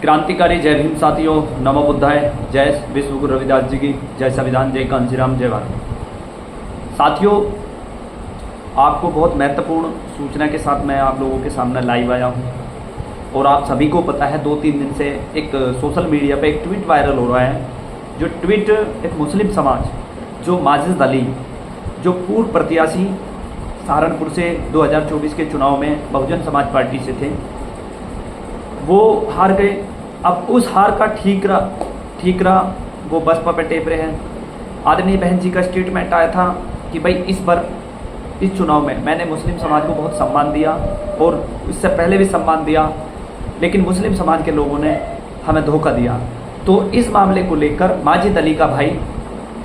क्रांतिकारी जय भीम साथियों, नमो बुद्धाय, जय विश्व गुरु रविदास जी की, जय संविधान, जय कांशीराम, जय भारत। साथियों, आपको बहुत महत्वपूर्ण सूचना के साथ मैं आप लोगों के सामने लाइव आया हूं। और आप सभी को पता है 2-3 दिन से एक सोशल मीडिया पे एक ट्वीट वायरल हो रहा है। जो ट्वीट एक मुस्लिम समाज, जो माजिद अली, जो पूर्व प्रत्याशी सहारनपुर से 2024 के चुनाव में बहुजन समाज पार्टी से थे, वो हार गए। अब उस हार का ठीकरा वो बसपा पे टेप रहे हैं। आदरणीय बहन जी का स्टेटमेंट आया था कि भाई इस बार इस चुनाव में मैंने मुस्लिम समाज को बहुत सम्मान दिया और इससे पहले भी सम्मान दिया, लेकिन मुस्लिम समाज के लोगों ने हमें धोखा दिया। तो इस मामले को लेकर माजिद अली का भाई,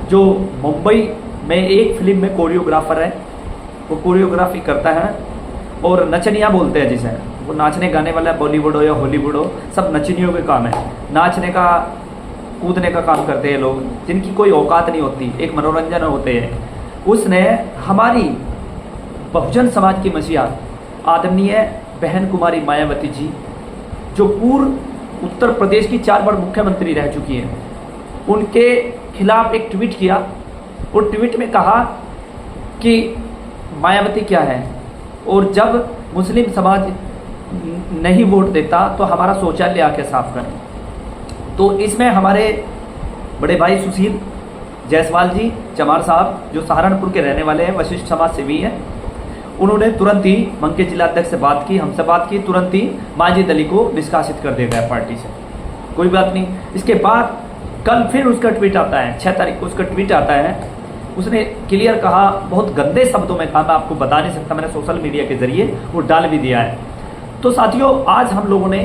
जो मुंबई में एक फिल्म में कोरियोग्राफर है, वो कोरियोग्राफी करता है और नचनिया बोलते हैं जिसे, वो नाचने गाने वाला, बॉलीवुड हो या हॉलीवुड हो, सब नचनियों के काम है। नाचने का कूदने का काम करते हैं लोग, जिनकी कोई औकात नहीं होती, एक मनोरंजन होते हैं। उसने हमारी बहुजन समाज की मसीहा आदरणीय बहन कुमारी मायावती जी, जो पूर्व उत्तर प्रदेश की 4 बार मुख्यमंत्री रह चुकी हैं, उनके खिलाफ एक ट्वीट किया और ट्वीट में कहा कि मायावती क्या है, और जब मुस्लिम समाज नहीं वोट देता तो हमारा शौचालय आके साफ करें। तो इसमें हमारे बड़े भाई सुशील जायसवाल जी चमार साहब, जो सहारनपुर के रहने वाले हैं, वशिष्ठ समाज सेवी हैं, उन्होंने तुरंत ही मंके जिलाध्यक्ष से बात की, हमसे बात की, तुरंत ही माजिद अली को निष्कासित कर दिया गया पार्टी से। कोई बात नहीं। इसके बाद कल फिर उसका ट्वीट आता है, 6 तारीख को उसका ट्वीट आता है। उसने क्लियर कहा, बहुत गंदे शब्दों में कहा, मैं आपको बता नहीं सकता, मैंने सोशल मीडिया के जरिए वो डाल भी दिया है। तो साथियों, आज हम लोगों ने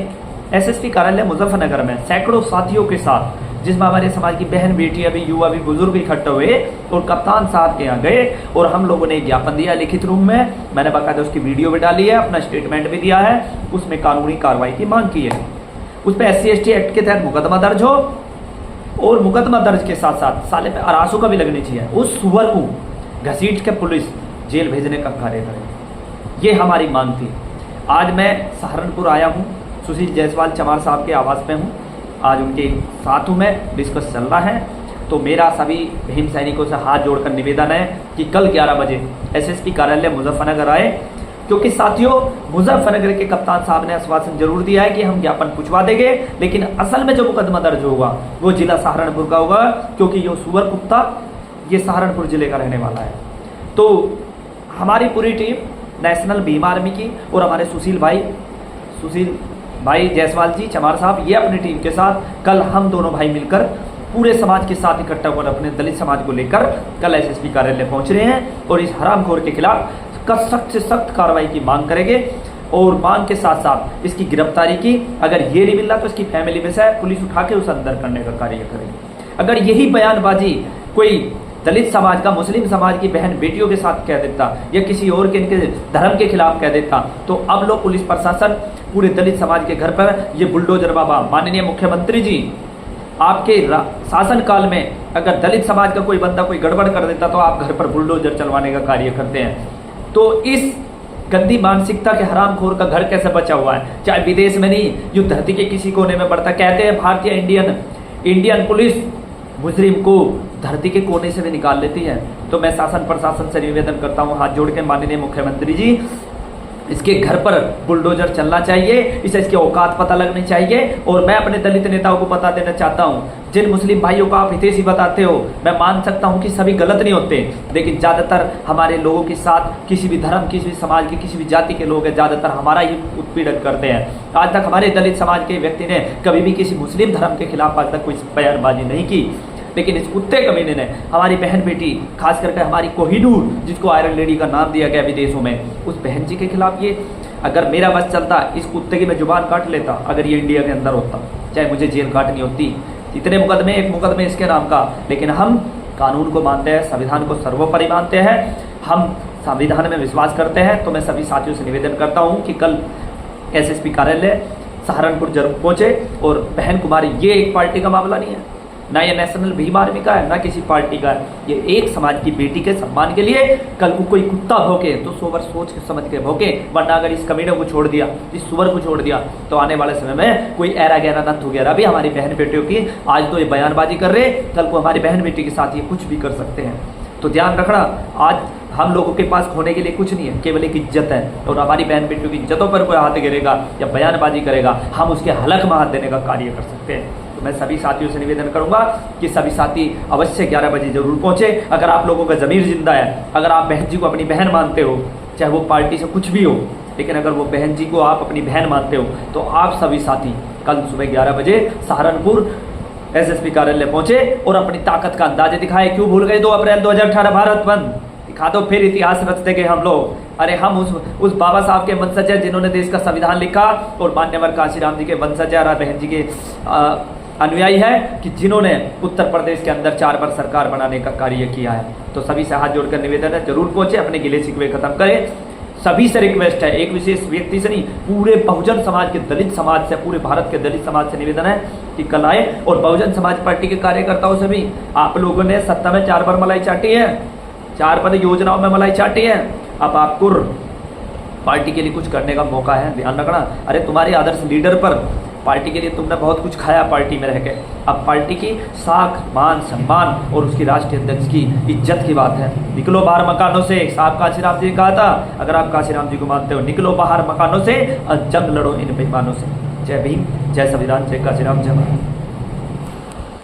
एसएसपी कार्यालय मुजफ्फरनगर में सैकड़ों साथियों के साथ, जिसमें हमारे समाज की बहन बेटियां भी, युवा भी, बुजुर्ग इकट्ठे हुए और कप्तान साहब के यहाँ गए और हम लोगों ने ज्ञापन दिया लिखित रूप में। मैंने बाकायदा उसकी वीडियो भी डाली है, अपना स्टेटमेंट भी दिया है, उसमें कानूनी कार्रवाई की मांग की है। उस पर SC/ST एक्ट के तहत मुकदमा दर्ज हो और मुकदमा दर्ज के साथ साथ साले पे अरासू का भी लगनी चाहिए। उस सुअर को घसीट के पुलिस जेल भेजने का कार्य करे, ये हमारी मांग थी। आज मैं सहारनपुर आया हूँ, सुशील जायसवाल चमार साहब के आवास पे हूँ। आज उनके साथ हूँ मैं, डिस्कस चल रहा है। तो मेरा सभी भीम सैनिकों से हाथ जोड़कर निवेदन है कि कल 11 बजे SSP कार्यालय मुजफ्फरनगर आए, क्योंकि साथियों, मुजफ्फरनगर के कप्तान साहब ने आश्वासन जरूर दिया है कि हम ज्ञापन पुछवा देंगे, लेकिन असल में जो मुकदमा दर्ज होगा वो जिला सहारनपुर का होगा, क्योंकि ये सुअर कुत्ता ये सहारनपुर जिले का रहने वाला है। तो हमारी पूरी टीम नेशनल भीम आर्मी की और हमारे सुशील भाई जायसवाल जी चमार साहब, ये अपनी टीम के साथ कल हम दोनों भाई मिलकर पूरे समाज के साथ इकट्ठा होकर अपने दलित समाज को लेकर कल SSP कार्यालय पहुंच रहे हैं और इस हरामखोर के खिलाफ सख्त से सख्त कार्रवाई की मांग करेंगे। और मांग के साथ साथ इसकी गिरफ्तारी की, अगर ये नहीं मिल रहा तो इसकी फैमिली में से पुलिस उठा के उसे अंदर करने का कार्य करेगी। अगर यही बयानबाजी कोई दलित समाज का, मुस्लिम समाज की बहन बेटियों के साथ कह देता या किसी और के इनके धर्म के खिलाफ कह देता, तो अब लोग पुलिस प्रशासन पूरे दलित समाज के घर पर ये बुलडोजर बाबा, माननीय मुख्यमंत्री जी, आपके शासन काल में अगर दलित समाज का कोई बंदा कोई गड़बड़ कर देता तो आप घर पर बुलडोजर चलवाने का कार्य करते हैं। तो इस गंदी मानसिकता के हरामखोर का घर कैसे बचा हुआ है? चाहे विदेश में नहीं, युद्ध धरती के किसी कोने में बढ़ता। कहते हैं भारतीय इंडियन पुलिस मुजरिम को धरती के कोने से भी निकाल लेती है। तो मैं शासन प्रशासन से निवेदन करता हूँ हाथ जोड़ के, माननीय मुख्यमंत्री जी, इसके घर पर बुलडोजर चलना चाहिए, इसे इसके औकात पता लगनी चाहिए। और मैं अपने दलित नेताओं को बता देना चाहता हूँ, जिन मुस्लिम भाइयों को आप हितैषी बताते हो, मैं मान सकता हूँ कि सभी गलत नहीं होते, लेकिन ज़्यादातर हमारे लोगों के साथ किसी भी धर्म, किसी भी समाज के, किसी भी जाति के लोग हैं, ज़्यादातर हमारा ही उत्पीड़न करते हैं। आज तक हमारे दलित समाज के व्यक्ति ने कभी भी किसी मुस्लिम धर्म के खिलाफ आज तक कोई बयानबाजी नहीं की, लेकिन इस कुत्ते कमीने ने हमारी बहन बेटी, खास करके हमारी कोहिनूर, जिसको आयरन लेडी का नाम दिया गया विदेशों में, उस बहन जी के खिलाफ ये, अगर मेरा बस चलता, इस कुत्ते की मैं जुबान काट लेता अगर ये इंडिया के अंदर होता, चाहे मुझे जेल काटनी होती। इतने मुकदमे, एक मुकदमे इसके नाम का, लेकिन हम कानून को मानते हैं, संविधान को सर्वोपरि मानते हैं, हम संविधान में विश्वास करते हैं। तो मैं सभी साथियों से निवेदन करता हूँ कि कल SSP कार्यालय सहारनपुर जरूर पहुँचे। और बहन कुमारी, ये एक पार्टी का मामला नहीं है, ना ये नेशनल भीम आर्मी का है, ना किसी पार्टी का है। ये एक समाज की बेटी के सम्मान के लिए कल को कोई कुत्ता भौंके तो सोबर सोच के समझ के भौंके, वरना अगर इस कमीने को छोड़ दिया, इस सुअर को छोड़ दिया, तो आने वाले समय में कोई ऐरा गहरा नथ वगैरह भी हमारी बहन बेटियों की, आज तो ये बयानबाजी कर रहे, कल को हमारी बहन बेटी के साथ ये कुछ भी कर सकते हैं। तो ध्यान रखना, आज हम लोगों के पास खोने के लिए कुछ नहीं है, केवल एक इज्जत है। और हमारी बहन बेटियों की इज्जतों पर कोई हाथ गिरेगा या बयानबाजी करेगा, हम उसके हलक में हाथ देने का कार्य कर सकते हैं। तो मैं सभी साथियों से निवेदन करूंगा कि सभी साथी अवश्य 11 बजे जरूर पहुंचे। अगर आप लोगों का ज़मीर जिंदा है, अगर आप बहन जी को अपनी बहन मानते हो, चाहे वो पार्टी से कुछ भी हो, लेकिन अगर वो बहन जी को आप अपनी बहन मानते हो, तो आप सभी साथी कल सुबह 11 बजे सहारनपुर एसएसपी कार्यालय पहुंचे और अपनी ताकत का अंदाजे दिखाए। क्यों भूल गए 2 अप्रैल 2018 भारत बंद? दिखा दो, फिर इतिहास रच देंगे हम लोग। अरे हम उस बाबा साहब के वंशज हैं जिन्होंने देश का संविधान लिखा, और मान्यवर काशीराम जी के वंशज और बहन जी के अनुयायी है कि जिन्होंने उत्तर प्रदेश के अंदर 4 बार सरकार बनाने का कार्य किया है। तो सभी से हाथ जोड़कर निवेदन है, जरूर पहुंचे, अपने गिले शिकवे खत्म करें। सभी से रिक्वेस्ट है, एक विशेष व्यक्ति से नहीं, पूरे बहुजन समाज के, दलित समाज से, पूरे भारत के दलित समाज से निवेदन है कि कल आए। और बहुजन समाज पार्टी के कार्यकर्ताओं से भी, आप लोगों ने सत्ता में 4 बार मलाई चाटी है, 4 बार योजनाओं में मलाई चाटी है, अब आपको पार्टी के लिए कुछ करने का मौका है, ध्यान रखना। अरे तुम्हारे आदर्श लीडर पर, पार्टी के लिए तुमने बहुत कुछ खाया पार्टी में रह के, अब पार्टी की साख, मान, सम्मान और उसकी राष्ट्रीय अध्यक्ष की इज्जत की बात है। निकलो बाहर मकानों से, साहब काशीराम जी ने कहा था, अगर आप काशीराम जी को मानते हो, निकलो बाहर मकानों से और जंग लड़ो इन बेईमानों से। जय भीम, जय संविधान, जय काशीराम, जय भारत।